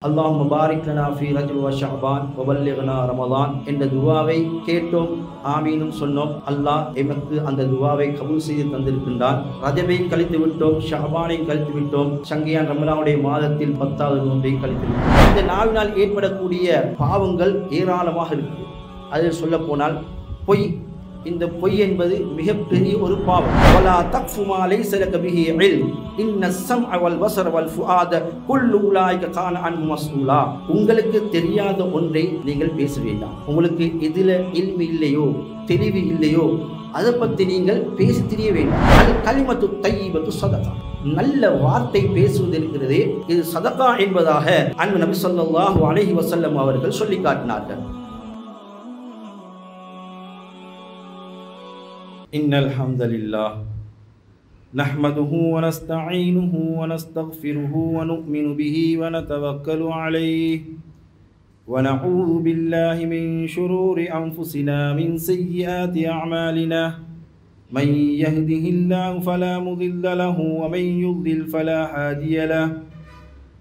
அல்லாஹும்ம பாரிக் லனா ஃபீ ரஜப் வ ஷஅபான் வ பல்லிக்னா ரமலான் என்ற துஆவை கேட்டோம், ஆமீனும் சொன்னோம். அல்லாஹ் எமக்கு அந்த துஆவை கபூல் செய்து தந்திருக்கின்றான். ரஜபையும் கழித்து விட்டோம், ஷஅபானையும் கழித்து விட்டோம், சங்கியான் ரமலானுடைய மாதத்தில் 10வது நோன்பையும் கழித்து விட்டோம். இந்த நாவினால் ஏற்படக்கூடிய பாவங்கள் ஏராளமாக இருக்கு. அதில் சொல்ல போனால் பொய். இந்த பொய் என்பது மிகப்பெரிய ஒரு பாவம். வலா தக்ஃபு மா லைஸ லக பிஹி இல்ம் இன்ன ஸம்அ வல் பஸர வல் ஃபுஆத குல்லு உலாயிக கான அன்ஹு மஸ்ஊலா. உங்களுக்கு தெரியாத ஒன்றை நீங்கள் பேச வேண்டாம். உங்களுக்கு எதில இல்மு இல்லையோ, தெளிவு இல்லையோ, அதை பற்றி நீங்கள் பேசி தெரிய வேண்டாம். அல் கலிமத்து தய்யிபத்து ஸதகா. நல்ல வார்த்தை பேசுவது இருக்கிறதே, இது சதகா என்பதாக அன்பு நபி ஸல்லல்லாஹு அலைஹி வஸல்லம் அவர்கள் சொல்லி காட்டினார்கள். إن الحمد لله نحمده ونستعينه ونستغفره ونؤمن به ونتوكل عليه ونعوذ بالله من شرور أنفسنا من سيئات أعمالنا من يهده الله فلا مضل له ومن يضلل فلا هادي له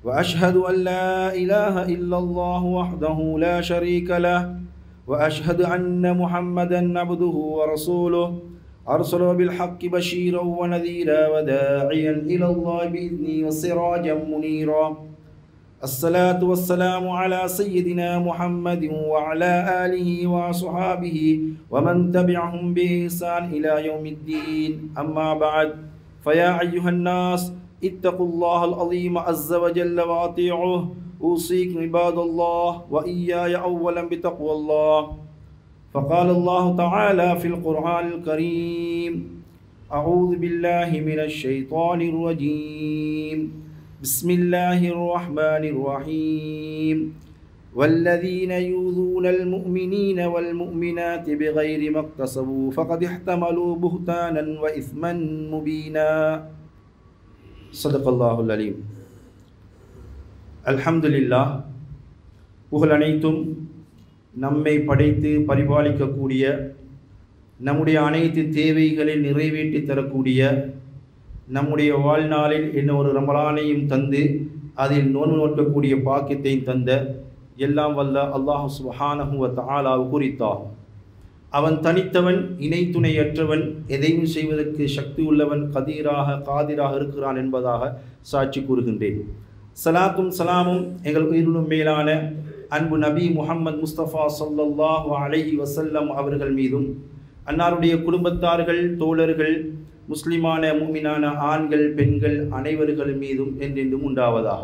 وأشهد أن لا إله إلا الله وحده لا شريك له وأشهد أن محمدا عبده ورسوله أرسله بالحق بشيرا ونذيرا وداعيا إلى الله بإذنه وسراجا منيرا. الصلاة والسلام على سيدنا محمد وعلى آله وصحابه ومن تبعهم بإحسان إلى يوم الدين. أما بعد، فيا أيها الناس اتقوا الله العظيم عز وجل وأطيعوه. أوصيكم عباد الله وإياي أولا بتقوى الله. فقال الله تعالى في القرآن الكريم: أعوذ بالله من الشيطان الرجيم، بسم الله الرحمن الرحيم. والذين يؤذون المؤمنين والمؤمنات بغير ما اكتسبوا فقد احتملوا بهتانا وإثما مبينا. صدق الله العليم. அல்ஹம்துலில்லாஹ். புகழ் அனைத்தும் நம்மை படைத்து பரிபாலிக்கக்கூடிய, நம்முடைய அனைத்து தேவைகளை நிறைவேற்றி தரக்கூடிய, நம்முடைய வாழ்நாளில் இன்னொரு ரமலானையும் தந்து அதில் நோன்பு நோக்கக்கூடிய பாக்கியத்தையும் தந்த எல்லாம் வல்ல அல்லாஹ் சுப்ஹானஹு வ தஆலா குறித்தாகும். அவன் தனித்தவன், இணை துணையற்றவன், எதையும் செய்வதற்கு சக்தி உள்ளவன், காதிராக இருக்கிறான் என்பதாக சாட்சி கூறுகின்றேன். சலாத்தும் சலாமும் எங்கள் உயிரினும் மேலான அன்பு நபி முஹம்மது முஸ்தபா ஸல்லல்லாஹு அலைஹி வஸல்லம் அவர்கள் மீதும், அன்னாருடைய குடும்பத்தார்கள், தோழர்கள், முஸ்லிமான முஃமினான ஆண்கள், பெண்கள் அனைவர்கள் மீதும் என்றென்றும் உண்டாவதாக.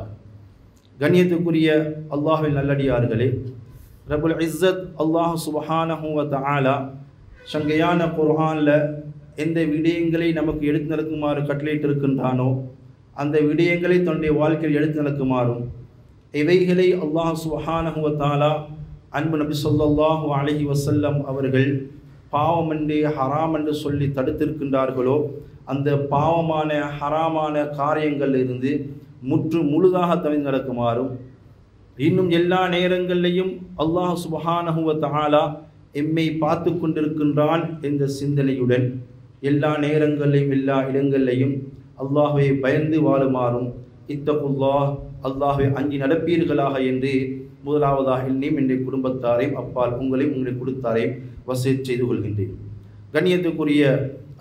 கண்ணியத்துக்குரிய அல்லாஹ்வின் நல்லடியார்களே, ரப்புல் இஸ்ஸத் அல்லாஹ் சுப்ஹானஹு வ தஆலா சங்கையான குர்ஆனில் எந்த விடயங்களை நமக்கு எடுத்து நடக்குமாறு கட்டளையிட்டிருக்கின்றானோ அந்த விடயங்களை தன்னுடைய வாழ்க்கையில் எடுத்து நடக்குமாறும், இவைகளை அல்லாஹ் சுப்ஹானஹு வ தஆலா அன்பு நபி ஸல்லல்லாஹு அலைஹி வஸல்லம் அவர்கள் பாவம் என்று, ஹராம் என்று சொல்லி தடுத்திருக்கின்றார்களோ அந்த பாவமான ஹராமான காரியங்களில் இருந்து முழுதாக தவிர்த்து நடக்குமாறும், இன்னும் எல்லா நேரங்களிலையும் அல்லாஹ் சுப்ஹானஹு வ தஆலா எம்மை பார்த்து கொண்டிருக்கின்றான் என்ற சிந்தனையுடன் எல்லா நேரங்களிலும் எல்லா இடங்களிலையும் அல்லாஹ்வை பயந்து வாழுமாறும், இத்தகுல்லாஹ், அல்லாஹ்வை அஞ்சி நடப்பீர்களாக என்று முதலாவதாக என்னையும் என்னுடைய குடும்பத்தாரையும் அப்பால் உங்களையும் உங்களை கொடுத்தாரையும் வசியத் செய்து கொள்கின்றேன். கண்ணியத்துக்குரிய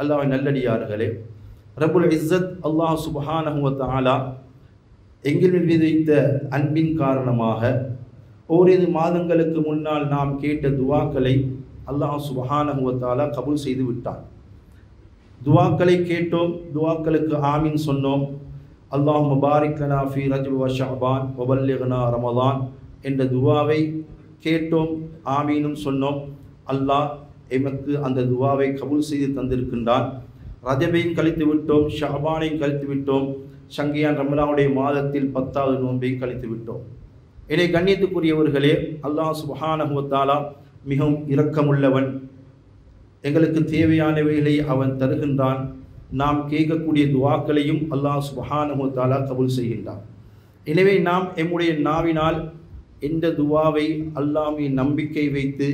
அல்லாஹ்வின் நல்லடியார்களே, ரப்புல் இஸ்ஸத் அல்லாஹ் சுப்ஹானஹு வ தஆலா எங்கள் மீது வைத்த அன்பின் காரணமாக ஓரிரு மாதங்களுக்கு முன்னால் நாம் கேட்ட துஆக்களை அல்லாஹ் சுப்ஹானஹு வ தஆலா கபூல் செய்து விட்டான். துஆக்களை கேட்டோம், துஆக்களுக்கு ஆமீன் சொன்னோம். அல்லாஹும்ம பாரிக் லனா ஃபீ ரஜப் வ ஷஅபான் வ பல்லிக்னா ரமலான் என்ற துஆவை கேட்டோம், ஆமீனும் சொன்னோம். அல்லாஹ் எமக்கு அந்த துஆவை கபூல் செய்து தந்திருக்கின்றான். ரஜபையும் கழித்து விட்டோம், ஷஅபானையும் கழித்து விட்டோம், சங்கியான் ரமலானுடைய மாதத்தில் 10வது நோன்பையும் கழித்து விட்டோம். எனவே கண்ணியத்துக்குரியவர்களே, அல்லாஹ் சுப்ஹானஹு வ தஆலா மிகவும் இரக்கமுள்ளவன். எங்களுக்கு தேவையானவைகளை அவன் தருகின்றான். நாம் கேட்கக்கூடிய துஆக்களையும் அல்லாஹ் சுப்ஹானஹு வ தஆலா கபூல் செய்கின்றான். எனவே நாம் எம்முடைய நாவினால் எந்த துஆவை அல்லாஹ்வின் நம்பிக்கை வைத்து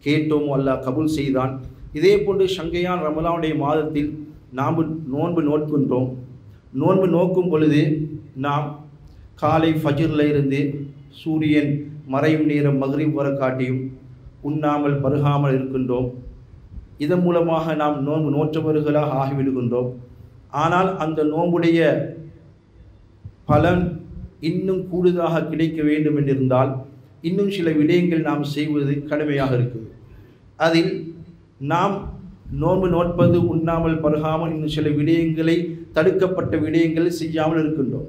கேட்டோமோ அல்லாஹ் கபூல் செய்தான். இதே போன்று சங்கையான் ரமலானுடைய மாதத்தில் நாம் நோன்பு நோக்கின்றோம். நோன்பு நோக்கும் பொழுது நாம் காலை ஃபஜ்ரில் இருந்து சூரியன் மறையும் நேரம் மக்ரிப் வர காட்டியும் உண்ணாமல் பருகாமல் இருக்கின்றோம். இதன் மூலமாக நாம் நோன்பு நோற்றவர்களாக ஆகிவிடுகின்றோம். ஆனால் அந்த நோன்புடைய பலன் இன்னும் கூடுதலாக கிடைக்க வேண்டும் என்றிருந்தால் இன்னும் சில விடயங்கள் நாம் செய்வது கடமையாக இருக்குது. அதில் நாம் நோன்பு நோட்பது உண்ணாமல் பருகாமல் இன்னும் சில விடயங்களை தடுக்கப்பட்ட விடயங்களை செய்யாமல் இருக்கின்றோம்.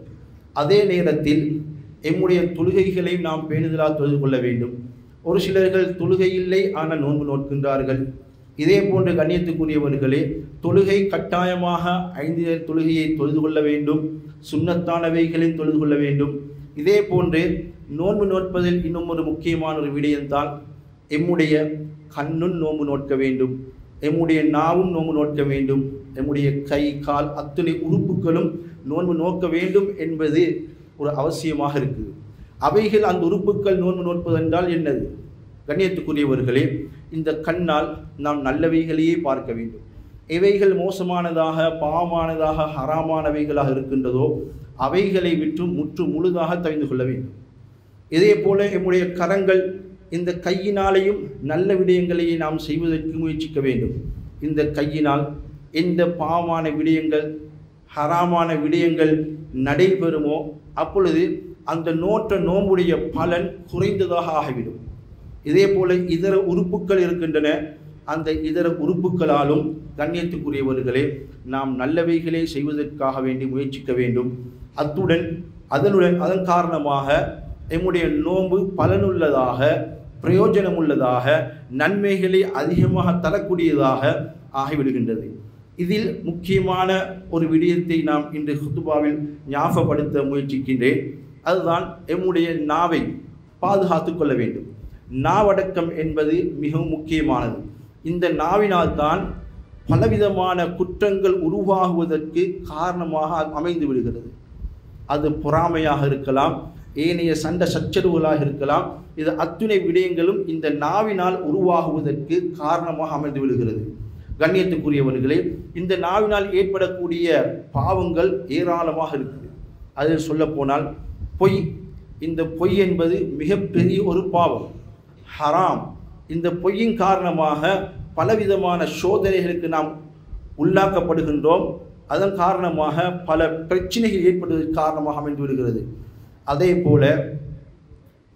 அதே நேரத்தில் எம்முடைய தொழுகைகளை நாம் பேணுதலாக தொழுது கொள்ள வேண்டும். ஒரு சிலர்கள் தொழுகை இல்லை ஆனால் நோன்பு நோட்கின்றார்கள். இதே போன்ற கண்ணியத்துக்குரியவர்களே, தொழுகை கட்டாயமாக 5 நேர தொழுகையை தொழுது கொள்ள வேண்டும், சுன்னத்தானவைகளில் தொழுது கொள்ள வேண்டும். இதே போன்று நோன்பு நோட்பதில் இன்னும் ஒரு முக்கியமான ஒரு விடயம்தான் எம்முடைய கண்ணும் நோன்பு நோட்க வேண்டும், எம்முடைய நாவும் நோன்பு நோட்க வேண்டும், எம்முடைய கை கால் அத்தனை உறுப்புகளும் நோன்பு நோக்க வேண்டும் என்பது ஒரு அவசியமாக இருக்குது. அவைகள் அந்த உறுப்புகள் நோன்பு நோட்பது என்றால் என்னது? கண்ணியத்துக்குரியவர்களே, இந்த கண்ணால் நாம் நல்லவைகளையே பார்க்க வேண்டும். எவைகள் மோசமானதாக பாவமானதாக ஹராமானவைகளாக இருக்கின்றதோ அவைகளை விட்டு முற்று முழுதாக தெரிந்து கொள்ள வேண்டும். இதே போல நம்முடைய கரங்கள், இந்த கையினாலேயும் நல்ல விடயங்களையே நாம் செய்வதற்கு முயற்சிக்க வேண்டும். இந்த கையினால் எந்த பாவமான விடயங்கள் ஹராமான விடயங்கள் நடைபெறுமோ அப்பொழுது அந்த நோற்ற நோம்புடைய பலன் குறைந்ததாக ஆகிவிடும். இதே போல இதர உறுப்புகள் இருக்கின்றன. அந்த இதர உறுப்புகளாலும் கண்ணியத்துக்குரியவர்களே நாம் நல்லவைகளே செய்வதற்காக வேண்டி முயற்சிக்க வேண்டும். அதன் காரணமாக நம்முடைய நோன்பு பலனுள்ளதாக, பிரயோஜனமுள்ளதாக, நன்மைகளை அதிகமாக தரக்கூடியதாக ஆகிவிடுகின்றது. இதில் முக்கியமான ஒரு விடயத்தை நாம் இன்று குத்துபாவில் ஞாபகப்படுத்த முயற்சிக்கின்றேன். அதுதான் நம்முடைய நாவை பாதுகாத்து கொள்ள வேண்டும். நாவடக்கம் என்பது மிகவும் முக்கியமானது. இந்த நாவினால்தான் பலவிதமான குற்றங்கள் உருவாகுவதற்கு காரணமாக அமைந்து விடுகிறது. அது பொறாமையாக இருக்கலாம், ஏனைய சண்டை சச்சரவுகளாக இருக்கலாம். இது அத்துணை விடயங்களும் இந்த நாவினால் உருவாகுவதற்கு காரணமாக அமைந்து விடுகிறது. கண்ணியத்துக்குரியவர்களே, இந்த நாவினால் ஏற்படக்கூடிய பாவங்கள் ஏராளமாக இருக்குது. அதில் சொல்லப்போனால் பொய். இந்த பொய் என்பது மிகப்பெரிய ஒரு பாவம், ஹராம். இந்த பொய்யின் காரணமாக பலவிதமான சோதனைகளுக்கு நாம் உள்ளாக்கப்படுகின்றோம். அதன் காரணமாக பல பிரச்சனைகள் ஏற்படுவதற்கு காரணமாக அமைந்து விடுகிறது. அதே போல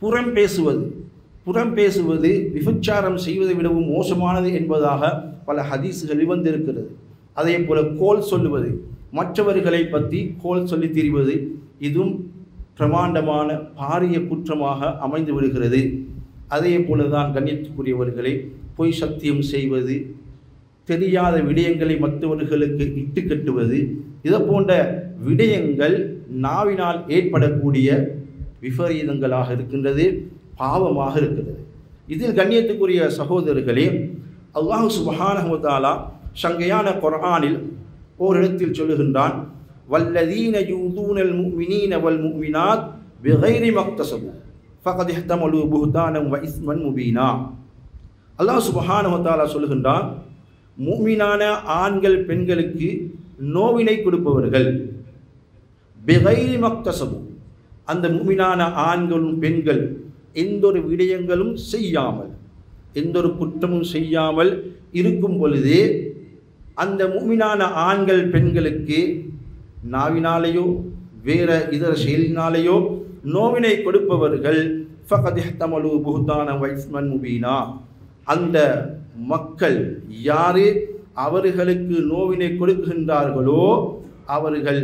புறம் பேசுவது விபச்சாரம் செய்வதை விடவும் மோசமானது என்பதாக பல ஹதீஸ்களில் வந்திருக்கிறது. அதே போல கோல் சொல்லுவது, மற்றவர்களை பற்றி கோல் சொல்லி திரிவது, இதுவும் பிரமாண்டமான பாரிய குற்றமாக அமைந்து விடுகிறது. அதே போலதான் கண்ணியத்துக்குரியவர்களை பொய் சத்தியம் செய்வது, தெரியாத விடயங்களை மற்றவர்களுக்கு இட்டு கட்டுவது, இதை போன்ற விடயங்கள் நாவினால் ஏற்படக்கூடிய விபரீதங்களாக இருக்கின்றது, பாவமாக இருக்கிறது. இதில் கண்ணியத்துக்குரிய சகோதரர்களே, அல்லாஹ் சுப்ஹானஹு வ தஆலா சங்கையான குர்ஆனில் ஓரிடத்தில் சொல்லுகின்றான், வல்லதீன யூதூனல் முஃமினீன வல் முஃமினாத் பிகைரி மக்தஸபு ஃபகத் இஹ்தமலு புஹ்தானன் வ இஸ்மன் முபீனா. அல்லாஹ் சுப்ஹானஹு வ தஆலா சொல்லுகின்றான், முஃமினான ஆண்கள் பெண்களுக்கு நோவினை கொடுப்பவர்கள் பிகைரி மக்தஸபு, அந்த முஃமினான ஆண்களும் பெண்கள் எந்த ஒரு விடயங்களும் செய்யாமல், எந்த ஒரு குற்றமும் செய்யாமல் இருக்கும் பொழுதே அந்த முஃமினான ஆண்கள் பெண்களுக்கு நாவினாலேயோ வேற இதர செயலினாலேயோ நோவினை கொடுப்பவர்கள் ஃபகத் இஹ்தமலு புஹ்தானன் வ இஸ்மன் முபீனா, அந்த மக்கள் யாரு அவர்களுக்கு நோவினை கொடுக்கின்றார்களோ அவர்கள்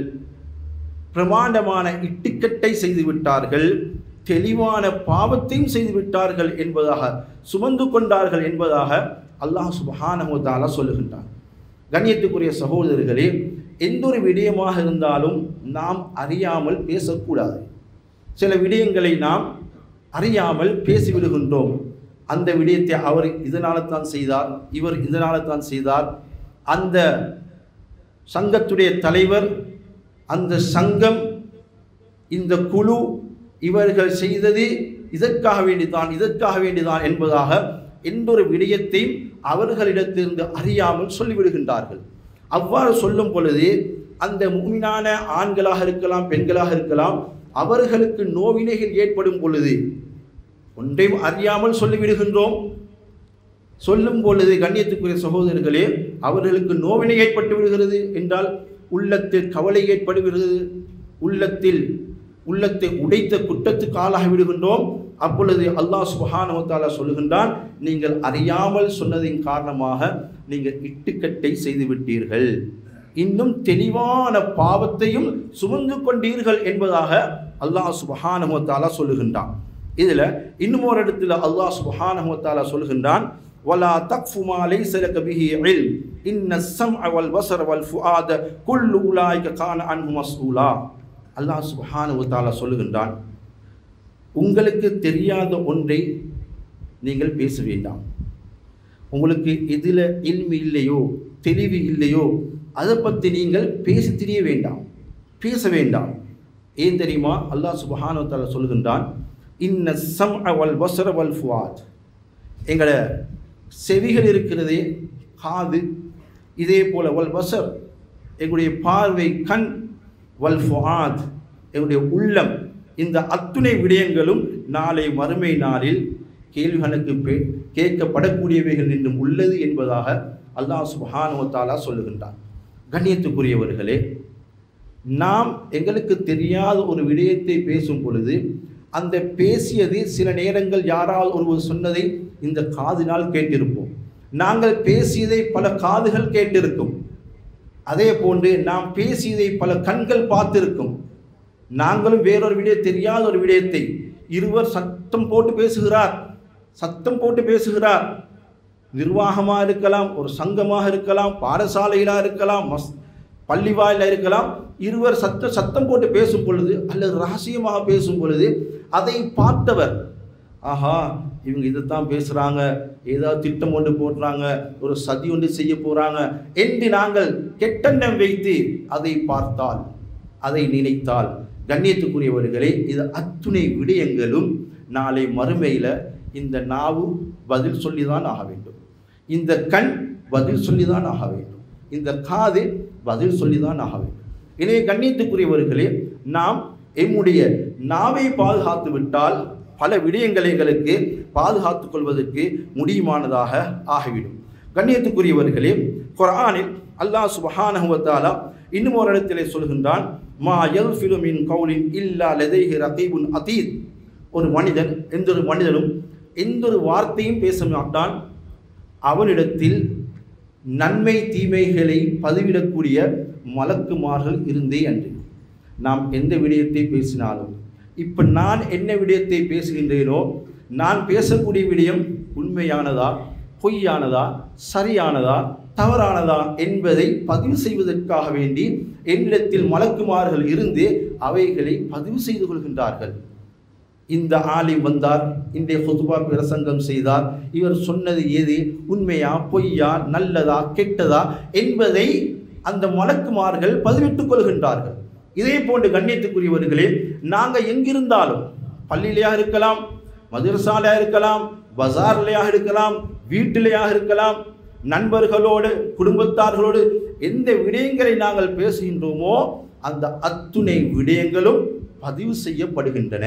பிரமாண்டமான இட்டுக்கட்டை செய்துவிட்டார்கள், தெளிவான பாவத்தையும் செய்துவிட்டார்கள் என்பதாக, சுமந்து கொண்டார்கள் என்பதாக அல்லாஹ் சுப்ஹானஹு வ தஆலா சொல்லுகின்றார். கண்ணியத்துக்குரிய சகோதரர்களே, எந்த ஒரு விடயமாக இருந்தாலும் நாம் அறியாமல் பேசக்கூடாது. சில விடயங்களை நாம் அறியாமல் பேசிவிடுகின்றோம். அந்த விடயத்தை அவர் இதனால தான் செய்தார், இவர் இதனால தான் செய்தார், அந்த சங்கத்துடைய தலைவர், அந்த சங்கம், இந்த குழு இவர்கள் செய்தது இதற்காக வேண்டிதான் என்பதாக எந்த ஒரு விடயத்தையும் அவர்களிடத்திலிருந்து அறியாமல் சொல்லிவிடுகின்றார்கள். அவ்வாறு சொல்லும் பொழுது அந்த முஃமினான ஆண்களாக இருக்கலாம், பெண்களாக இருக்கலாம், அவர்களுக்கு நோவினைகள் ஏற்படும் பொழுது ஒன்றையும் அறியாமல் சொல்லிவிடுகின்றோம். சொல்லும் பொழுது கண்ணியத்துக்குரிய சகோதரர்களே, அவர்களுக்கு நோவினை ஏற்பட்டு விடுகிறது என்றால் உள்ளத்தில் கவலை ஏற்படுகிறது, உள்ளத்தை உடைத்த குற்றத்துக்கு ஆளாகி விடுகின்றோம். அப்பொழுது அல்லாஹ் சுப்ஹானஹு வ தஆலா சொல்லுகின்றான், நீங்கள் அறியாமல் சொன்னதின் காரணமாக நீங்கள் இட்டுக்கட்டை செய்து விட்டீர்கள், இன்னும் தெளிவான பாவத்தையும் சுமந்து கொண்டீர்கள் என்பதாக அல்லாஹ் சுப்ஹானஹு வ தஆலா சொல்லுகின்றான். இதில் இன்னும் ஒரு இடத்துல அல்லாஹ் சுப்ஹானஹு வ தஆலா சொல்லுகின்றான், வலா தக்ஃபு மா லைஸ லக பிஹி இல்ம் இன்னஸ் ஸம்அ வல் பஸர வல் ஃபுஆத குல்லு உலாயிக கான அன்ஹு மஸ்ஊலா. அல்லாஹ் சுப்ஹானஹு வ தஆலா சொல்லுகின்றான், உங்களுக்கு தெரியாத ஒன்றை நீங்கள் பேச வேண்டாம். உங்களுக்கு இதில் இல்மு இல்லையோ, தெளிவு இல்லையோ, அதை பற்றி நீங்கள் பேசி தெரிய வேண்டாம், பேச வேண்டாம். ஏன் தெரியுமா? அல்லாஹ் சுப்ஹானஹு வ தஆலா சொல்லுகின்றான், இன்னஸ் ஸம்அ வல் பஸர வல் ஃபுஆத். எங்களோட செவிகள் இருக்கிறதே, காது, இதே போல வல் பஸர் எங்களுடைய பார்வை, கண், வல் ஃபுஆத் எங்களுடைய உள்ளம், இந்த அத்துணை விடயங்களும் நாளை மறுமை நாளில் கேள்விகளுக்கு கேட்கப்படக்கூடியவைகள் என்றும் உள்ளது என்பதாக அல்லாஹ் சுப்ஹானஹு வ தஆலா சொல்லுகின்றான். கண்ணியத்துக்குரியவர்களே, நாம் எங்களுக்கு தெரியாத ஒரு விடயத்தை பேசும் பொழுது அந்த பேசியது சில நேரங்கள் யாரால் ஒருவர் சொன்னதை இந்த காதினால் கேட்டிருப்போம், நாங்கள் பேசியதை பல காதுகள் கேட்டிருக்கும். அதே போன்று நாம் பேசியதை பல கண்கள் பார்த்திருக்கும். நாங்களும் வேறொரு தெரியாத ஒரு விடயத்தை இருவர் சத்தம் போட்டு பேசுகிறார், நிர்வாகமாக இருக்கலாம், ஒரு சங்கமாக இருக்கலாம், பாடசாலையிலாக இருக்கலாம், பள்ளிவாயிலாக இருக்கலாம். இருவர் சத்தம் போட்டு பேசும் பொழுது அல்லது ரகசியமாக பேசும் பொழுது அதை பார்த்தவர், ஆஹா இவங்க இதைத்தான் பேசுகிறாங்க, ஏதாவது திட்டம் ஒன்று போடுறாங்க, ஒரு சதி ஒன்று செய்ய போகிறாங்க என்று நாங்கள் கெட்டெண்ணம் வைத்து அதை பார்த்தால், அதை நினைத்தால், கண்ணியத்துக்குரியவர்களே, இது அத்துணை விடயங்களும் நாளை மறுமையில் இந்த நாவு பதில் சொல்லிதான் ஆக வேண்டும், இந்த கண் பதில் சொல்லிதான் ஆக வேண்டும், இந்த காது பதில் சொல்லிதான் ஆக வேண்டும். எனவே கண்ணியத்துக்குரியவர்களே, நாம் எம்முடைய நாவை பாதுகாத்து விட்டால் பல விடயங்களை எங்களுக்கு பாதுகாத்துக் கொள்வதற்கு முடியுமானதாக ஆகிவிடும். கண்ணியத்துக்குரியவர்களே, குர்ஆனில் அல்லாஹ் சுப்ஹானஹு வ தஆலா இன்னும் ஒரு இடத்திலே சொல்கின்றான், மா யல்ஃபிலு மின் கௌலின் இல்லா லதைஹி ரகீபுன் அதீத். ஒரு மனிதன், எந்தொரு மனிதனும் எந்தொரு வார்த்தையும் பேச மாட்டான், அவனிடத்தில் நன்மை தீமைகளை பதிவிடக்கூடிய மலக்குமார்கள் இருந்தே அன்று. நாம் எந்த விடயத்தை பேசினாலும், இப்போ நான் என்ன விடயத்தை பேசுகின்றேனோ, நான் பேசக்கூடிய விடயம் உண்மையானதா, பொய்யானதா, சரியானதா, தவறானதா என்பதை பதிவு செய்வதற்காக வேண்டி என்னிடத்தில் மலக்குமார்கள் இருந்து அவைகளை பதிவு செய்து கொள்கின்றார்கள். இந்த ஆலிம் வந்தார், இன்றைய ஹுத்பா பிரசங்கம் செய்தார், இவர் சொன்னது எது உண்மையா, பொய்யா, நல்லதா, கெட்டதா என்பதை அந்த மலக்குமார்கள் பதிவிட்டுக் கொள்கின்றார்கள். இதே போன்று கண்ணியத்துக்குரியவர்களே, நாங்கள் எங்கிருந்தாலும், பள்ளியிலையாக இருக்கலாம், மதரசாலையாக இருக்கலாம், பஜார்லையாக இருக்கலாம், வீட்டிலையாக இருக்கலாம், நண்பர்களோடு, குடும்பத்தார்களோடு எந்த விடயங்களை நாங்கள் பேசுகின்றோமோ அந்த அத்துணை விடயங்களும் பதிவு செய்யப்படுகின்றன.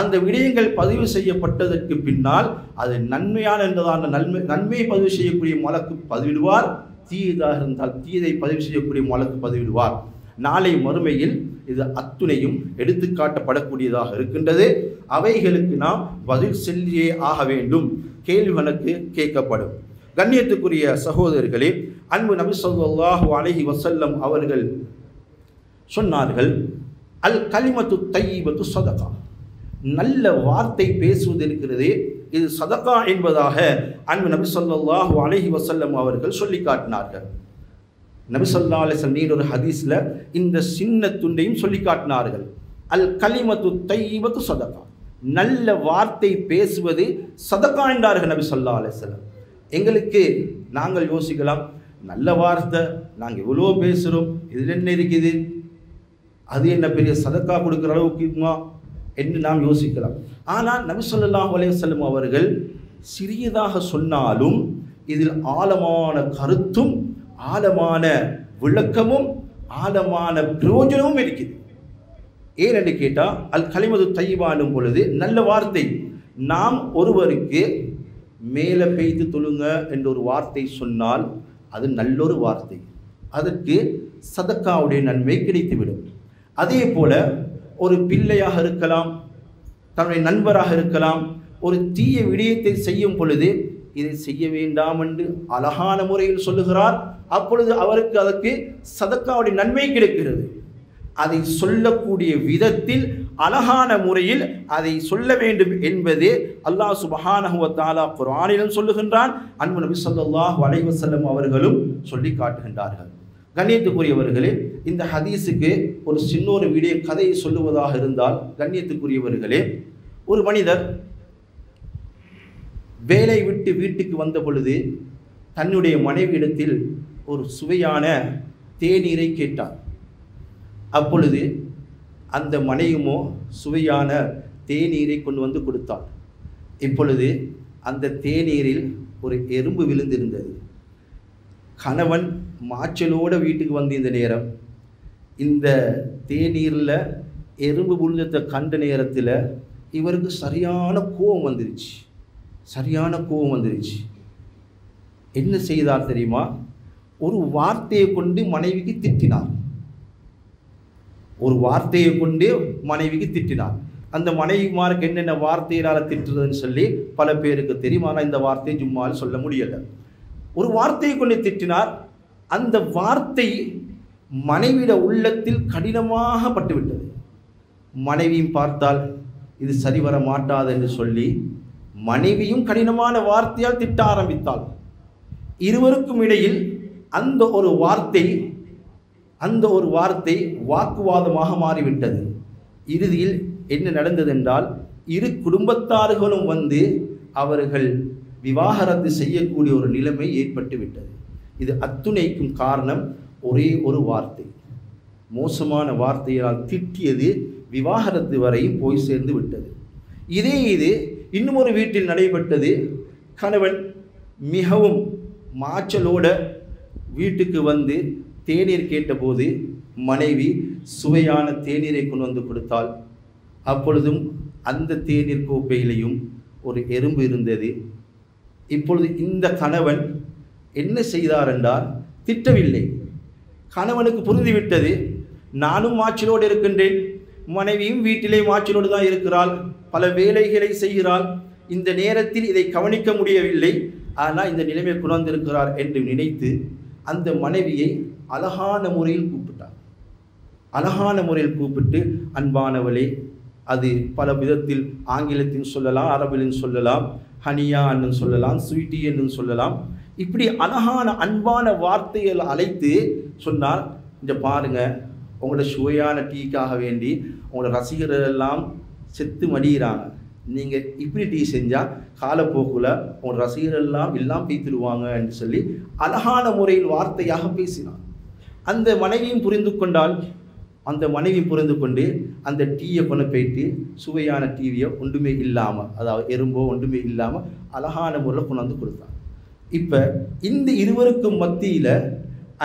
அந்த விடயங்கள் பதிவு செய்யப்பட்டதற்கு பின்னால் அது நன்மையான என்றதான நன்மை பதிவு செய்யக்கூடிய மலக்கு பதிவிடுவார், தீயதாக இருந்தால் தீயதை பதிவு செய்யக்கூடிய மலக்கு பதிவிடுவார். நாளை மறுமையில் இது அத்துணையும் எடுத்து காட்டப்படக்கூடியதாக இருக்கின்றது. அவைகளுக்கு நாம் பதில் சொல்லியே ஆக வேண்டும், கேள்விகளுக்கு கேட்கப்படும். கண்ணியத்துக்குரிய சகோதரர்களே, அன்பு நபி ஸல்லல்லாஹு அலைஹி வஸல்லம் அவர்கள் சொன்னார்கள், அல் கலிமத்து தையிபத்து சதகா. நல்ல வார்த்தை பேசுவது இருக்கிறதே, இது சதகா என்பதாக அன்பு நபி ஸல்லல்லாஹு அலைஹி வஸல்லம் அவர்கள் சொல்லி காட்டினார்கள். நபி ஸல்லல்லாஹு அலைஹி வஸல்லம் நீர் ஒரு ஹதீஸில் இந்த சின்ன துண்டையும் சொல்லி காட்டினார்கள். அல் கலிமத்து தையிபத்து சதகா, நல்ல வார்த்தை பேசுவது சதகா என்றார்கள் நபி ஸல்லல்லாஹு அலைஹி வஸல்லம். எங்களுக்கு நாங்கள் யோசிக்கலாம், நல்ல வார்த்தை நாங்கள் எவ்வளோ பேசுகிறோம், இதில் என்ன இருக்குது, அது என்ன பெரிய சதக்கா கொடுக்குற அளவுக்குமா என்று நாம் யோசிக்கலாம். ஆனால் நபி ஸல்லல்லாஹு அலைஹி வஸல்லம் அவர்கள் சிறியதாக சொன்னாலும் இதில் ஆழமான கருத்தும் ஆழமான விளக்கமும் ஆழமான பிரயோஜனமும் இருக்குது. ஏனென்று கேட்டால் அல் கலிமது தையிபானும் பொழுது நல்ல வார்த்தை. நாம் ஒருவருக்கு மேலே பெய்து தொழுங்க என்ற ஒரு வார்த்தை சொன்னால் அது நல்லொரு வார்த்தை, அதற்கு சதக்காவுடைய நன்மை கிடைத்துவிடும். அதே போல ஒரு பிள்ளையாக இருக்கலாம், தன்னுடைய நண்பராக இருக்கலாம், ஒரு தீய விடயத்தை செய்யும் பொழுது இதை செய்ய வேண்டாம் என்று அழகான முறையில் சொல்லுகிறார். அப்பொழுது அவருக்கு அதற்கு சதக்காவுடைய நன்மை கிடைக்கிறது. அதை சொல்லக்கூடிய விதத்தில் அழகான முறையில் அதை சொல்ல வேண்டும் என்பது அல்லாஹ் சுப்ஹானஹு வ தஆலா குர்ஆனிலும் சொல்லுகின்றான். அன்பு நபி ஸல்லல்லாஹு அலைஹி வஸல்லம் அவர்களும் சொல்லி காட்டுகின்றார்கள். கண்ணியத்துக்குரியவர்களே, இந்த ஹதீஸுக்கு ஒரு சின்னொரு விடய கதையை சொல்லுவதாக இருந்தால், கண்ணியத்துக்குரியவர்களே, ஒரு மனிதர் வேலை விட்டு வீட்டுக்கு வந்த பொழுது தன்னுடைய மனைவியிடத்தில் ஒரு சுவையான தேநீரை கேட்டார். அப்பொழுது அந்த மனைவியுமோ சுவையான தேநீரை கொண்டு வந்து கொடுத்தாள். இப்பொழுது அந்த தேநீரில் ஒரு எறும்பு விழுந்திருந்தது. கணவன் மாச்சலோடு வீட்டுக்கு வந்து இந்த நேரம் இந்த தேநீரில் எறும்பு விழுந்ததை கண்ட நேரத்தில் இவருக்கு சரியான கோபம் வந்துருச்சு. என்ன செய்தார் தெரியுமா? ஒரு வார்த்தையை கொண்டு மனைவிக்கு திட்டினார். அந்த மனைவிமாருக்கு என்னென்ன வார்த்தையினால் திட்டுறதுன்னு சொல்லி பல பேருக்கு தெரியும். ஆனால் இந்த வார்த்தையை சும்மால் சொல்ல முடியலை. ஒரு வார்த்தையை கொண்டு திட்டினார். அந்த வார்த்தை மனைவிட உள்ளத்தில் கடினமாக பட்டுவிட்டது. மனைவியும் பார்த்தால் இது சரிவர மாட்டாது என்று சொல்லி மனைவியும் கடினமான வார்த்தையால் திட்ட ஆரம்பித்தாள். இருவருக்கும் இடையில் அந்த ஒரு வார்த்தை வாக்குவாதமாக மாறிவிட்டது. இறுதியில் என்ன நடந்ததென்றால், இரு குடும்பத்தார்களும் வந்து அவர்கள் விவாகரத்து செய்யக்கூடிய ஒரு நிலைமை ஏற்பட்டு விட்டது. இது அத்துணைக்கும் காரணம் ஒரே ஒரு வார்த்தை. மோசமான வார்த்தையால் திட்டியது விவாகரத்து வரையும் போய் சேர்ந்து விட்டது. இது இன்னும் ஒரு வீட்டில் நடைபெற்றது. கணவன் மிகவும் மாச்சலோட வீட்டுக்கு வந்து தேநீர் கேட்டபோது மனைவி சுவையான தேநீரை கொண்டு வந்து கொடுத்தாள். அப்பொழுதும் அந்த தேநீர் கோப்பையிலையும் ஒரு எறும்பு இருந்தது. இப்பொழுது இந்த கணவன் என்ன செய்தார் என்றால், திட்டவில்லை. கணவனுக்கு புரிந்துவிட்டது, நானும் மாச்சலோடு இருக்கின்றேன், மனைவியும் வீட்டிலே மாச்சலோடு தான் இருக்கிறாள், பல வேலைகளை செய்கிறாள், இந்த நேரத்தில் இதை கவனிக்க முடியவில்லை, ஆனால் இந்த நிலைமை குணர்ந்திருக்கிறார் என்று நினைத்து அந்த மனைவியை அழகான முறையில் கூப்பிட்டு அன்பானவளே, அது பல விதத்தில் ஆங்கிலத்தில் சொல்லலாம், அரபிலும் சொல்லலாம், ஹனியா என்று சொல்லலாம், ஸ்வீட்டி என்று சொல்லலாம். இப்படி அழகான அன்பான வார்த்தைகள் அழைத்து சொன்னால், இந்த பாருங்க, உங்களோட சுவையான டீக்காக வேண்டி உங்களோட ரசிகர்கள் எல்லாம் செத்து மடிகிறாங்க. நீங்கள் இப்படி டீ செஞ்சால் காலப்போக்கில் உங்களோட ரசிகர்கள் எல்லாம் பீத்திடுவாங்க என்று சொல்லி அழகான முறையில் வார்த்தையாக பேசினார். அந்த மனைவியும் புரிந்து கொண்டு அந்த டீயை கொண்டு போயிட்டு சுவையான டீவியை ஒன்றுமே இல்லாமல், அதாவது எறும்போ ஒன்றுமே இல்லாமல் அழகான முறையில் கொண்டு வந்து கொடுத்தார். இப்போ இந்த இருவருக்கும் மத்தியில்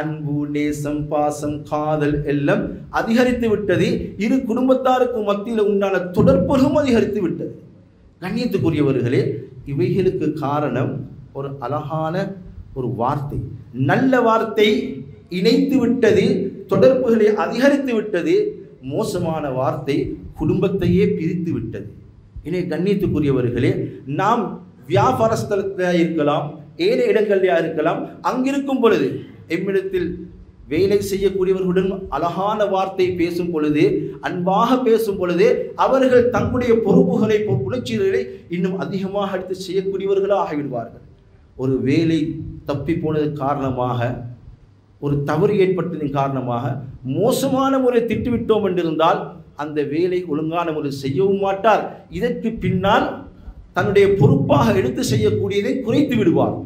அன்பு, நேசம், பாசம், காதல் எல்லாம் அதிகரித்து விட்டது. இரு குடும்பத்தாருக்கும் மத்தியில் உண்டான தொடர்புகளும் அதிகரித்து விட்டது. கண்ணியத்துக்குரியவர்களே, இவைகளுக்கு காரணம் ஒரு அழகான ஒரு வார்த்தை, நல்ல வார்த்தை இணைத்து விட்டது, தொடர்புகளை அதிகரித்து விட்டது. மோசமான வார்த்தை குடும்பத்தையே பிரித்து விட்டது. எனவே கண்ணியத்துக்குரியவர்களே, நாம் வியாபார ஸ்தலத்தில் இருக்கலாம், ஏழை இடங்களில் இருக்கலாம், அங்கிருக்கும் பொழுது எம்மிடத்தில் வேலை செய்யக்கூடியவர்களுடன் அழகான வார்த்தை பேசும் பொழுது, அன்பாக பேசும் பொழுது, அவர்கள் தங்களுடைய பொறுப்புகளை, உணர்ச்சிகளை இன்னும் அதிகமாக எடுத்து செய்யக்கூடியவர்களாக ஆகிவிடுவார்கள். ஒரு வேலை தப்பி போனதன் காரணமாக, ஒரு தவறு ஏற்பட்டதன் காரணமாக மோசமான முறை திட்டுவிட்டோம் என்றிருந்தால் அந்த வேலை ஒழுங்கான முறை செய்யவும் மாட்டார். இதற்கு பின்னால் தன்னுடைய பொறுப்பாக எடுத்து செய்யக்கூடியதை குறைத்து விடுவார்.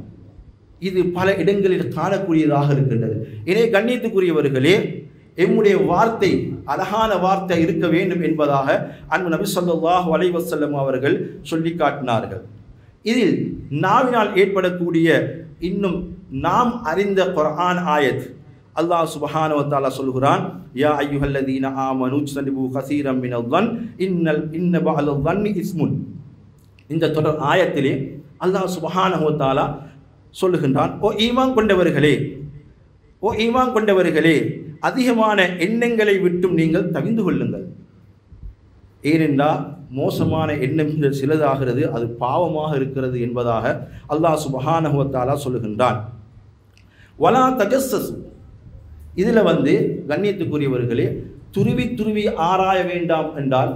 இது பல இடங்களில் காணக்கூடியதாக இருக்கின்றது. எனவே கண்ணியத்துக்குரியவர்களே, எம்முடைய வார்த்தை அழகான வார்த்தை இருக்க வேண்டும் என்பதாக அன்பு நபி ஸல்லல்லாஹு அலைஹி வஸல்லம் அவர்கள் சொல்லி காட்டினார்கள். இதில் நாவினால் ஏற்படக்கூடிய இன்னும் நாம் அறிந்த குர்ஆன் ஆயத், அல்லாஹ் சுப்ஹானஹு வ தஆலா சொல்கிறான், யா அய்யுஹல்லதீன ஆமனு ஜ்தனிபு கஸீரம் மினல்-ظன் இன்ன பஅத-ظன்னி இஸ்முன். இந்த தொடர் ஆயத்திலே அல்லாஹ் சுப்ஹானஹு வ தஆலா சொல்லுகின்றான், ஓ ஈமான் கொண்டவர்களே அதிகமான எண்ணங்களை விட்டும் நீங்கள் தவிந்து கொள்ளுங்கள். ஏனென்றால் மோசமான எண்ணங்கள் சிலதாகிறது, அது பாவமாக இருக்கிறது என்பதாக அல்லாஹ் சுப்ஹானஹு வ தஆலா சொல்லுகின்றான். வலா தஜஸ்ஸஸ், இதில் கண்ணியத்துக்குரியவர்களே துருவி ஆராய வேண்டாம் என்றால்,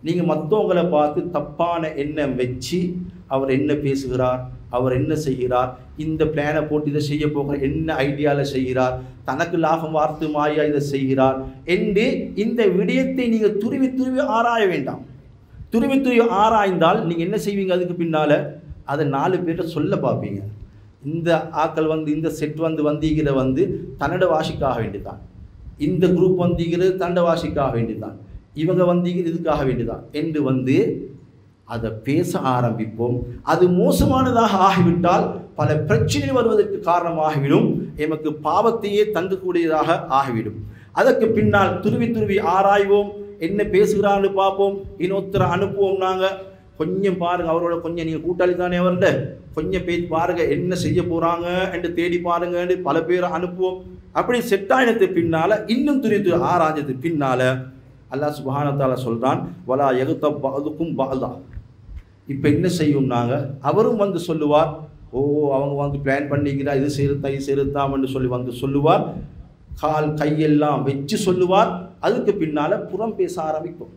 நீங்கள் மற்றவங்களை பார்த்து தப்பான எண்ணம் வச்சு அவர் என்ன பேசுகிறார், அவர் என்ன செய்கிறார், இந்த பிளானை போட்டு இதை செய்ய போகிற என்ன ஐடியாவில் செய்கிறார், தனக்கு லாபம் வார்த்து மாயா இதை செய்கிறார் என்று இந்த விடயத்தை நீங்கள் துருவி ஆராய வேண்டாம். துருவி ஆராய்ந்தால் நீங்கள் என்ன செய்வீங்க, அதுக்கு பின்னால் அதை 4 பேர்கிட்ட சொல்ல பார்ப்பீங்க. இந்த ஆக்கள் இந்த செட் வந்தீங்கிற தன்னட வாசிக்காக வேண்டிதான், இந்த குரூப் வந்தீங்கிறது தன்னட வாசிக்காக வேண்டிதான், இவங்க வந்தீங்க இதுக்காக வேண்டிதான் என்று அதை பேச ஆரம்பிப்போம். அது மோசமானதாக ஆகிவிட்டால் பல பிரச்சனை வருவதற்கு காரணமாகிவிடும், எமக்கு பாவத்தையே தங்கக்கூடியதாக ஆகிவிடும். அதற்கு பின்னால் துருவி ஆராய்வோம், என்ன பேசுகிறான்னு பார்ப்போம், இன்னொருத்தரை அனுப்புவோம். நாங்கள் கொஞ்சம் பாருங்கள், அவரோட கொஞ்சம் நீங்கள் கூட்டாளி தானே அவர்கிட்ட கொஞ்சம் பேசி பாருங்கள் என்ன செய்ய போகிறாங்க என்று தேடி பாருங்கன்னு பல பேரை அனுப்புவோம். அப்படி செட்டாயினத்துக்கு பின்னால் இன்னும் துருவி ஆராய்ஞ்சதுக்கு பின்னால் அல்லாஹ் சுப்ஹானஹு வ தஆலா சொல்கிறான், வலா யகுதப் பஅதுக்கும் பஅதா. இப்போ என்ன செய்யும், நாங்கள் அவரும் சொல்லுவார், ஓ அவங்க பிளான் பண்ணிக்கிறா இது செய்யத்தாம்னு சொல்லி சொல்லுவார், கால் கையெல்லாம் வச்சு சொல்லுவார். அதுக்கு பின்னால் புறம் பேச ஆரம்பிப்போம்,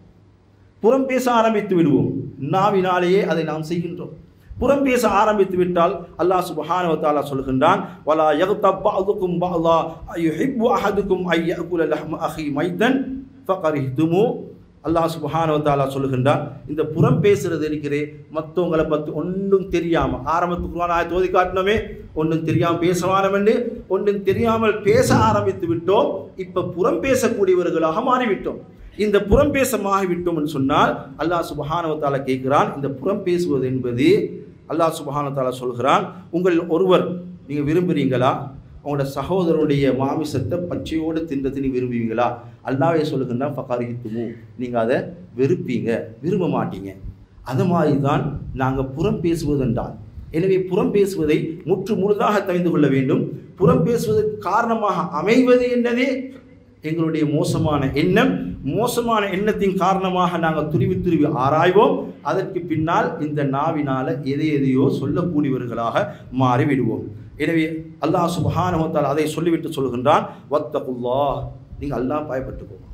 புறம் பேச ஆரம்பித்து விடுவோம். நாவினாலேயே அதை நாம் செய்கின்றோம். புறம் பேச ஆரம்பித்து விட்டால் அல்லாஹ் சுப்ஹானஹு வ தஆலா சொல்கின்றான், வலா யகுதப் பஅதுக்கும் பஅதா அய்யுஹிப்பு அஹதுக்கும் அய்யகுல லஹ்ம அஹி மைதன் ஃபகரிஹ்துமு. அல்லாஹ் சுப்ஹானஹு வ தஆலா சொல்லுகின்றான், இந்த புறம் பேசுறது இருக்கிறே மற்றவங்களை பற்றி ஒன்றும் தெரியாமல், ஆரம்பத்துக்கு குர்ஆன் ஆயத்தை ஓதி காட்டினோமே, ஒன்றும் தெரியாமல் பேசவானம் என்று ஒன்றும் தெரியாமல் பேச ஆரம்பித்து விட்டோம். இப்போ புறம் பேசக்கூடியவர்களாக மாறிவிட்டோம். இந்த புறம் பேசமாகிவிட்டோம் என்று சொன்னால் அல்லாஹ் சுப்ஹானஹு வ தஆலா கேட்கிறான், இந்த புறம் பேசுவது என்பது அல்லாஹ் சுப்ஹானஹு வ தஆலா சொல்கிறான், உங்கள் ஒருவர் நீங்கள் விரும்புகிறீங்களா, உங்களோட சகோதரனுடைய மாமிசத்தை பச்சையோடு தின்றதுன்னு விரும்புவீங்களா? அல்லாஹ்வே சொல்லுகின்றான், ஃபகரிஹ்துமு, நீங்கள் அதை வெறுப்பீங்க, விரும்ப மாட்டீங்க. அது மாதிரி தான் நாங்கள் புறம் பேசுவதென்றால். எனவே புறம் பேசுவதை முழுதாக தெரிந்து கொள்ள வேண்டும். புறம் பேசுவதற்கு காரணமாக அமைவது என்னதே எங்களுடைய மோசமான எண்ணம். மோசமான எண்ணத்தின் காரணமாக நாங்கள் துருவி ஆராய்வோம். அதற்கு பின்னால் இந்த நாவினால் எதையோ சொல்லக்கூடியவர்களாக மாறிவிடுவோம். எனவே அல்லாஹ் சுப்ஹானஹு வ தஆலா அதை சொல்லிவிட்டு சொல்கின்றான், வத்தகுல்லாஹ், நீங்கள் அல்லாஹ் பயப்பட்டுக்கோங்க,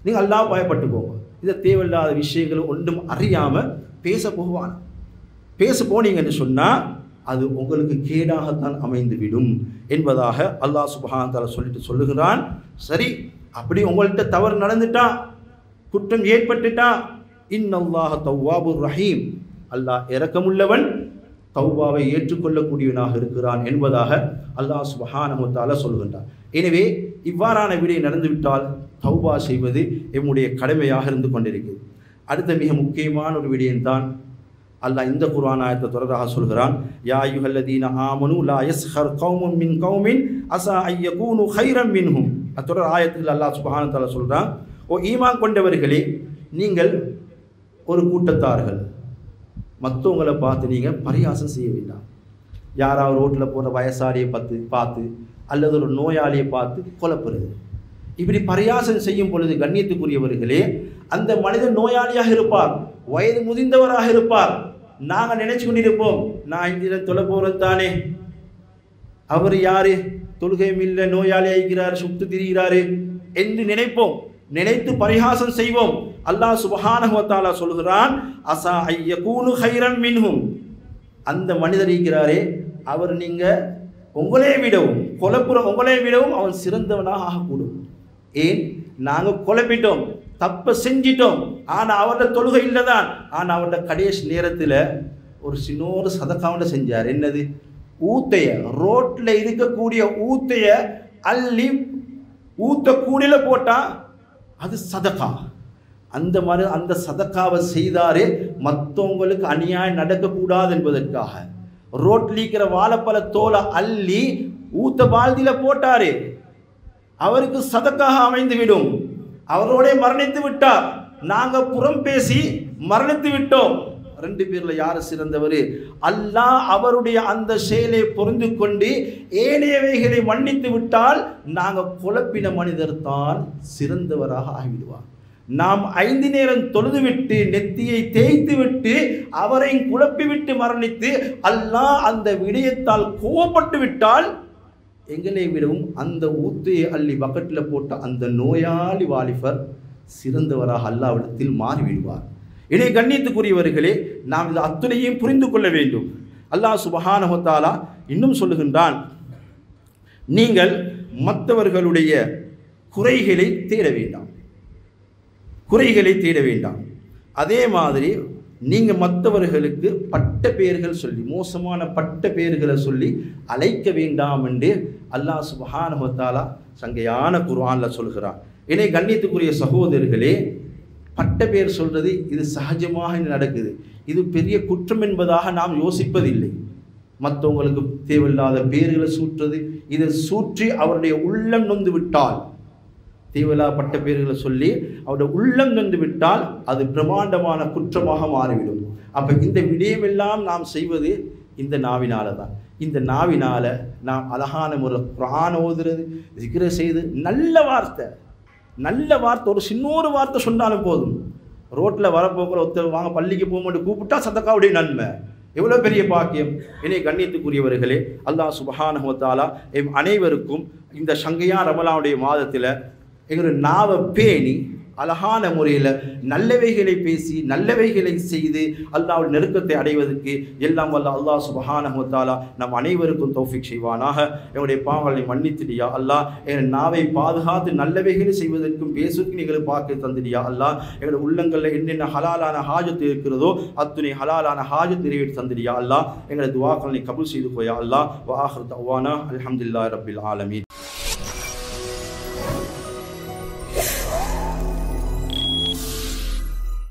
நீங்கள் அல்லாஹ் பயப்பட்டுக்கோங்க. இந்த தேவையில்லாத விஷயங்கள் ஒன்றும் அறியாமல் பேச போனீங்க என்று சொன்னால் அது உங்களுக்கு கேடாகத்தான் அமைந்துவிடும் என்பதாக அல்லாஹ் சுப்ஹானஹு வ தஆலா சொல்லுகிறான். சரி, அப்படி உங்கள்கிட்ட தவறு நடந்துட்டா, குற்றம் ஏற்பட்டுட்டா, இன்னல்லாஹ தவ்வாபுர் ரஹீம், அல்லாஹ் இரக்கமுள்ளவன், தௌபாவை ஏற்றுக்கொள்ளக்கூடியவனாக இருக்கிறான் என்பதாக அல்லாஹ் சுப்ஹானஹு வ தஆலா சொல்கின்றான். எனவே இவ்வாறான விடை நடந்துவிட்டால் தௌபா செய்வது எம்முடைய கடமையாக இருந்து கொண்டிருக்கிறது. அடுத்த மிக முக்கியமான ஒரு விடயம்தான் அல்லாஹ் இந்த குர்ஆன் ஆயத்தை தொடராக சொல்கிறான், யா அய்யுஹல்லதீன ஆமனு லா யஸ்ஹர் கௌமுன் மின் கௌமின் அஸா அய்யகூனு கைரம் மின்ஹும். தொடர் ஆயத்தில் அல்லாஹ் சுப்ஹானஹு வ தஆலா சொல்கிறான், ஓ ஈமான் கொண்டவர்களே, நீங்கள் ஒரு கூட்டத்தார்கள், மற்றவங்களை பார்த்து நீங்கள் பரியாசம் செய்ய வேண்டாம். யாராவது ரோட்டில் போகிற வயசாலியை பார்த்து அல்லது ஒரு நோயாளியை பார்த்து குழப்புறது, இப்படி பரியாசம் செய்யும் பொழுது கண்ணியத்துக்குரியவர்களே, அந்த மனிதன் நோயாளியாக இருப்பார், வயது முதிர்ந்தவராக இருப்பார். நாங்கள் நினைச்சு கொண்டிருப்போம், நான் இந்த தொலை போகிறது தானே, அவர் யாரு, தொழுகையும் இல்லை, நோயாளி ஆகிறார், சுட்டு திரிகிறாரு என்று நினைப்போம், நினைத்து பரிகாசம் செய்வோம். அல்லாஹ் சுப்ஹானஹு வ தஆலா சொல்கிறான், அஸா அய்யகூனு கைரம் மின்ஹும், அந்த மனிதர் இருக்கிறாரே அவர் நீங்கள் உங்களே விடவும் அவன் சிறந்தவனாக ஆகக்கூடும். ஏன், நாங்கள் குழப்பிட்டோம், தப்பை செஞ்சிட்டோம், ஆனால் அவரோட தொழுகை இல்லை தான், ஆனால் அவரோட கடைசி நேரத்தில் ஒரு சின்னோரு சதக்காவண்ட செஞ்சார். என்னது, ஊத்தைய, ரோட்டில் இருக்கக்கூடிய ஊத்தைய அள்ளி ஊத்தக்கூடியில் போட்டால் அது சதக்கா. அந்த சதக்காவை செய்தாரே மற்றவங்களுக்கு அநியாயம் நடக்கக்கூடாது என்பதற்காக. ரோட்டில் இருக்கிற வாழைப்பழ தோலை அள்ளி ஊத்த பால்தியில் போட்டாரே, அவருக்கு சதக்காக அமைந்துவிடும். அவரோட மரணித்து விட்டார், நாங்கள் புறம் பேசி மரணித்து விட்டோம். 2 பேர்ல யார் சிறந்தவர்? அல்லாஹ் அவருடைய அந்த செயலை பொருந்து கொண்டு ஏனையவைகளை மன்னித்து விட்டால் நாங்கள் குழப்பின மனிதர் தான் சிறந்தவராக ஆகிவிடுவார். நாம் 5 நேரம் தொழுதுவிட்டு நெத்தியை தேய்த்து விட்டு அவரை குழப்பிவிட்டு மரணித்து அல்லாஹ் அந்த விடயத்தால் கோபப்பட்டு விட்டால் எங்களை விடவும் அந்த ஊத்தையை அள்ளி பக்கெட்டில் போட்ட அந்த நோயாளி வாலிபர் சிறந்தவராக அல்லாஹ்விடத்தில் மாறிவிடுவார். இனி கண்ணியத்துக்குரியவர்களே, நாம் இது அத்துணையும் புரிந்து கொள்ள வேண்டும். அல்லாஹ் சுப்ஹானஹு வ தஆலா இன்னும் சொல்லுகின்றான், நீங்கள் மற்றவர்களுடைய குறைகளை தேட வேண்டாம், குறைகளை தேட வேண்டாம். அதே மாதிரி நீங்கள் மற்றவர்களுக்கு பட்ட பெயர்கள் சொல்லி, மோசமான பட்ட பெயர்களை சொல்லி அழைக்க வேண்டாம் என்று அல்லாஹ் சுப்ஹானஹு வ தஆலா சங்கையான குர்ஆனில் சொல்கிறான். இனி கண்ணியத்துக்குரிய சகோதரர்களே, பட்ட பெயர் சொல்றது இது சகஜமாக நடக்குது. இது பெரிய குற்றம் என்பதாக நாம் யோசிப்பதில்லை. மற்றவங்களுக்கு தேவையில்லாத பெயர்களை சூற்றுறது, இதை சூற்றி அவருடைய உள்ளம் நொந்து விட்டால், தேவையில்லாத பட்ட பெயர்களை சொல்லி அவருடைய உள்ளம் நொந்து விட்டால் அது பிரமாண்டமான குற்றமாக மாறிவிடும். அப்போ இந்த விடயமெல்லாம் நாம் செய்வது இந்த நாவினால தான். இந்த நாவினால நாம் அழகான முறை குர்ஆன் ஓதுறது, zikr செய்து, நல்ல வார்த்தை ஒரு சின்னொரு வார்த்தை சொன்னாலும் போதும். ரோட்டில் வரப்போக்கிற ஒருத்தர் வாங்க பள்ளிக்கு போக மாட்டேன் கூப்பிட்டா சதக்காவுடைய நன்மை எவ்வளோ பெரிய பாக்கியம். இனி கண்ணியத்துக்குரியவர்களே, அல்லாஹ் சுப்ஹானஹு வ தஆலா அனைவருக்கும் இந்த சங்கையா ரமலானுடைய மாதத்தில் எங்களுடைய நாவை பேணி அழகான முறையில் நல்லவைகளை பேசி நல்லவைகளை செய்து அல்லாஹ்வுடைய நெருக்கத்தை அடைவதற்கு எல்லாம் வல்ல அல்லாஹ் சுப்ஹானஹு வ தஆலா நம் அனைவருக்கும் தௌஃபீக் செய்வானாக. எங்களுடைய பாவங்களை மன்னித்திடியா அல்லாஹ். எங்கள் நாவை பாதுகாத்து நல்லவைகளை செய்வதற்கும் பேசுவதற்கு எங்களுக்கு பார்க்க தந்திடியா அல்லாஹ். எங்களுடைய உள்ளங்களில் என்னென்ன ஹலாலான ஹாஜத்து இருக்கிறதோ அத்துணை ஹலாலான ஹாஜத் நிறைவேற்றி தந்திடியா அல்லாஹ். எங்களுடைய துஆக்களை கபூல் செய்து போயா அல்லாஹ். வ ஆஹிரு தஅவானா அல்ஹம்துலில்லாஹி ரப்பில் ஆலமீன்.